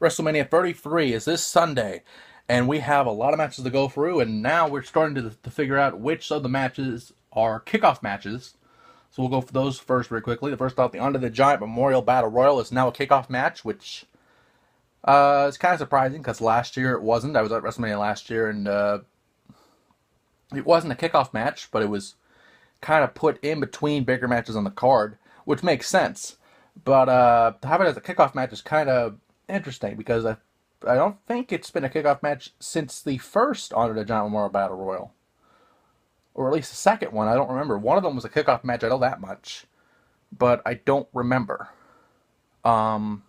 WrestleMania 33 is this Sunday, and we have a lot of matches to go through, and now we're starting to figure out which of the matches are kickoff matches. So we'll go for those first very quickly. The first off, the Under the Giant Memorial Battle Royal is now a kickoff match, which is kind of surprising because last year it wasn't. I was at WrestleMania last year, and it wasn't a kickoff match, but it was kind of put in between bigger matches on the card, which makes sense. But to have it as a kickoff match is kind of interesting because I don't think it's been a kickoff match since the first Honor the Giant Memorial Battle Royal, or at least the second one. I don't remember. One of them was a kickoff match. I know that much, but I don't remember. Um,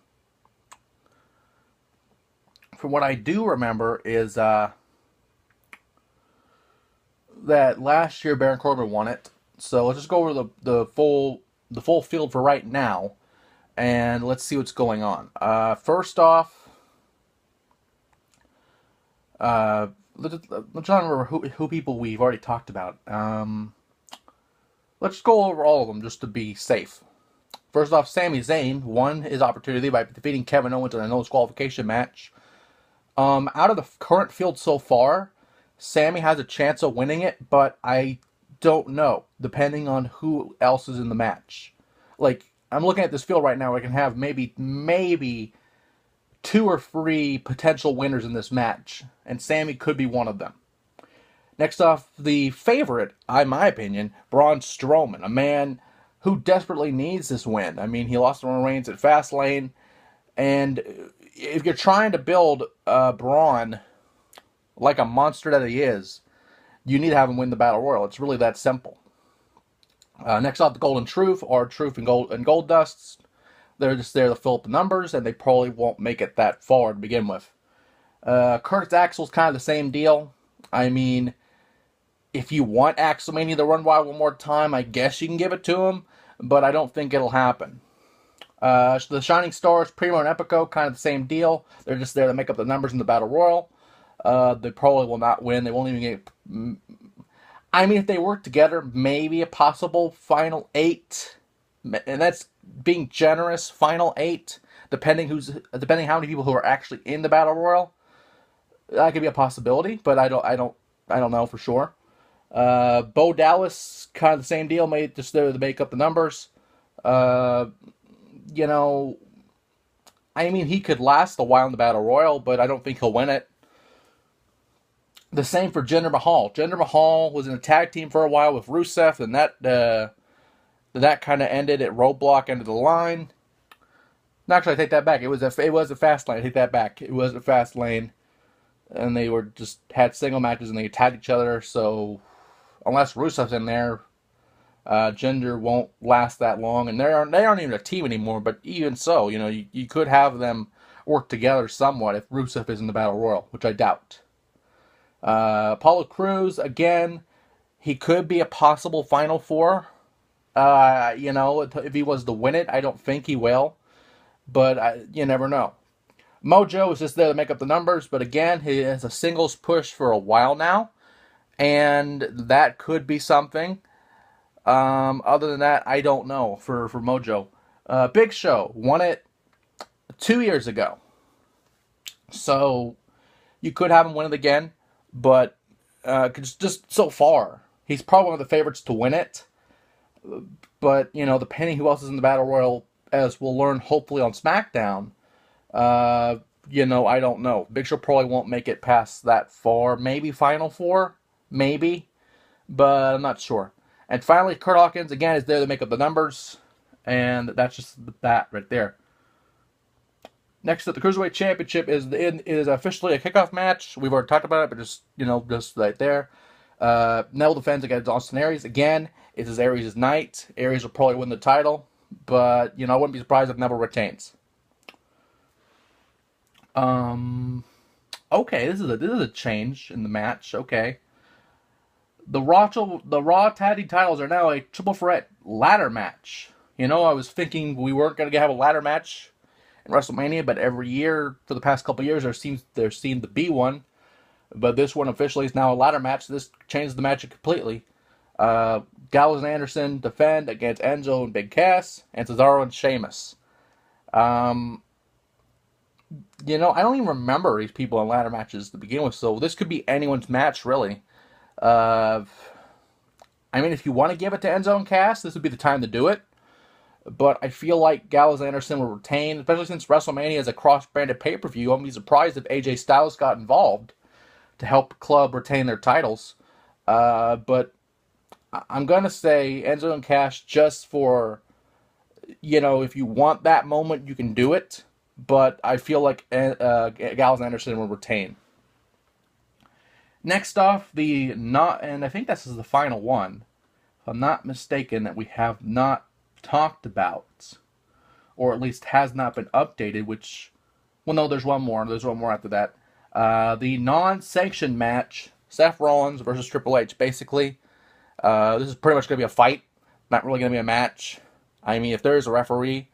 from what I do remember is that last year Baron Corbin won it. So let's just go over the full field for right now, and let's see what's going on. First off, let's try to remember who people we've already talked about. Let's go over all of them just to be safe. First off, Sami Zayn won his opportunity by defeating Kevin Owens in a no disqualification match. Out of the current field so far, Sami has a chance of winning it, but I don't know, depending on who else is in the match. Like, I'm looking at this field right now, I can have maybe 2 or 3 potential winners in this match, and Sami could be one of them. Next off, the favorite, in my opinion, Braun Strowman, a man who desperately needs this win. I mean, he lost to Roman Reigns at Fastlane, and if you're trying to build Braun like a monster that he is, you need to have him win the Battle Royal. It's really that simple. Next off, the Golden Truth, or Truth and Gold Dusts. They're just there to fill up the numbers, and they probably won't make it that far to begin with. Curtis Axel's kind of the same deal. I mean, if you want Axelmania to run wild one more time, I guess you can give it to him, but I don't think it'll happen. The Shining Stars, Primo and Epico, kind of the same deal. They're just there to make up the numbers in the Battle Royal. They probably will not win. They won't even get... I mean, if they work together, maybe a possible Final 8. And that's being generous. Final 8, depending how many people who are actually in the Battle Royal. That could be a possibility, but I don't know for sure. Bo Dallas, kind of the same deal, made just there to make up the numbers. You know, I mean, he could last a while in the Battle Royal, but I don't think he'll win it. The same for Jinder Mahal. Jinder Mahal was in a tag team for a while with Rusev, and that kind of ended at Roadblock, end of the line. Actually, I take that back. It was a Fastlane. I take that back. It was a Fastlane, and they were just had single matches and they tagged each other. So unless Rusev's in there, Jinder won't last that long, and they aren't even a team anymore. But even so, you could have them work together somewhat if Rusev is in the Battle Royal, which I doubt. Apollo Crews, again, he could be a possible Final Four. If he was to win it, I don't think he will, but you never know. Mojo is just there to make up the numbers, but again, he has a singles push for a while now, and that could be something. Other than that, I don't know for Mojo. Big Show won it 2 years ago, so you could have him win it again. But just so far, he's probably one of the favorites to win it. But, depending who else is in the Battle Royal, as we'll learn hopefully on SmackDown, I don't know. Big Show probably won't make it past that far. Maybe Final Four? Maybe. But I'm not sure. And finally, Kurt Hawkins, again, is there to make up the numbers. And that's just that right there. Next up, the Cruiserweight Championship is officially a kickoff match. We've already talked about it, but just right there. Neville defends against Austin Aries. Again, it is Aries' night. Aries will probably win the title, but, I wouldn't be surprised if Neville retains. Okay, this is a change in the match. Okay. The Raw Tag Team titles are now a triple threat ladder match. I was thinking we weren't going to have a ladder match in WrestleMania, but every year for the past couple years there seemed to be one. But this one officially is now a ladder match. This changes the match completely. Gallows and Anderson defend against Enzo and Big Cass, and Cesaro and Sheamus. I don't even remember these people in ladder matches to begin with, so this could be anyone's match, really. Uh, I mean, if you want to give it to End Zone Cast, this would be the time to do it. But I feel like Gallows and Anderson will retain, especially since WrestleMania is a cross-branded pay-per-view. I wouldn't be surprised if AJ Styles got involved to help the club retain their titles. But I'm going to say Enzo and Cash just for, if you want that moment, you can do it. But I feel like Gallows and Anderson will retain. Next off, and I think this is the final one, if I'm not mistaken, that we have not talked about, or at least has not been updated, no, there's one more. There's one more after that. The non-sanctioned match, Seth Rollins versus Triple H. Basically, this is pretty much going to be a fight, not really going to be a match. I mean, if there is a referee,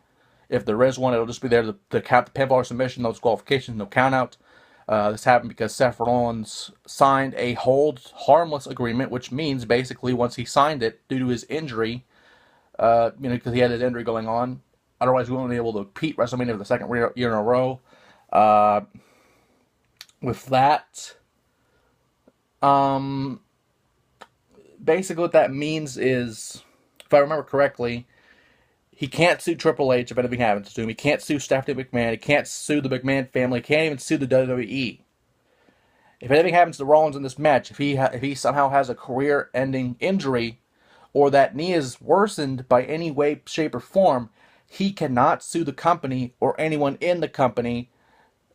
if there is one, it'll just be there to count the pinfall or submission, no disqualifications, no count-out. This happened because Seth Rollins signed a hold harmless agreement, which means basically once he signed it, due to his injury, because he had his injury going on, otherwise he wouldn't be able to repeat WrestleMania for the second year in a row. With that, basically what that means is, if I remember correctly, he can't sue Triple H if anything happens to him. He can't sue Stephanie McMahon. He can't sue the McMahon family. He can't even sue the WWE. If anything happens to Rollins in this match, if he somehow has a career-ending injury, or that knee is worsened by any way, shape, or form, he cannot sue the company or anyone in the company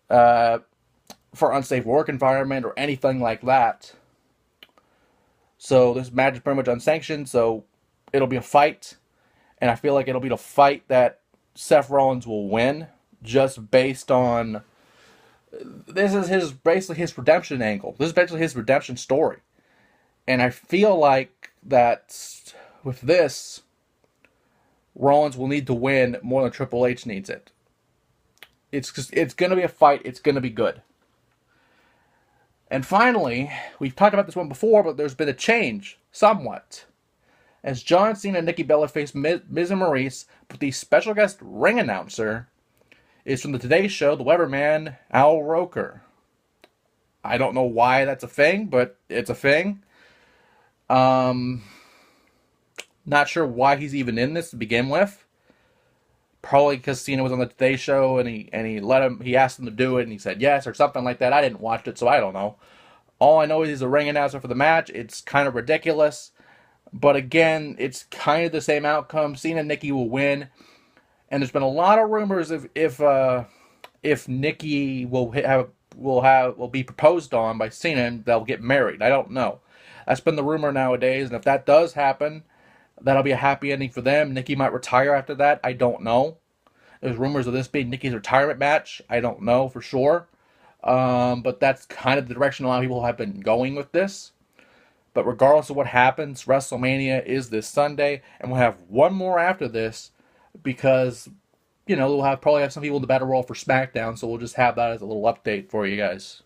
for unsafe work environment or anything like that. So this match is pretty much unsanctioned, so it'll be a fight. And I feel like it'll be the fight that Seth Rollins will win, just based on, this is basically his redemption angle. This is basically his redemption story. And I feel like that with this, Rollins will need to win more than Triple H needs it. It's going to be a fight. It's going to be good. And finally, we've talked about this one before, but there's been a change, somewhat. As John Cena and Nikki Bella face Miz and Maryse, but the special guest ring announcer is from the Today Show, the Weatherman, Al Roker. I don't know why that's a thing, but it's a thing. Not sure why he's even in this to begin with. Probably because Cena was on the Today Show and he asked him to do it and he said yes or something like that. I didn't watch it, so I don't know. All I know is he's a ring announcer for the match. It's kind of ridiculous. But again, it's kind of the same outcome. Cena and Nikki will win. And there's been a lot of rumors if Nikki will be proposed on by Cena and they'll get married. I don't know. That's been the rumor nowadays, and if that does happen, that'll be a happy ending for them. Nikki might retire after that. I don't know. There's rumors of this being Nikki's retirement match. I don't know for sure. But that's kind of the direction a lot of people have been going with this. But regardless of what happens, WrestleMania is this Sunday, and we'll have one more after this because, we'll probably have some people in the Battle Royal for SmackDown, so we'll just have that as a little update for you guys.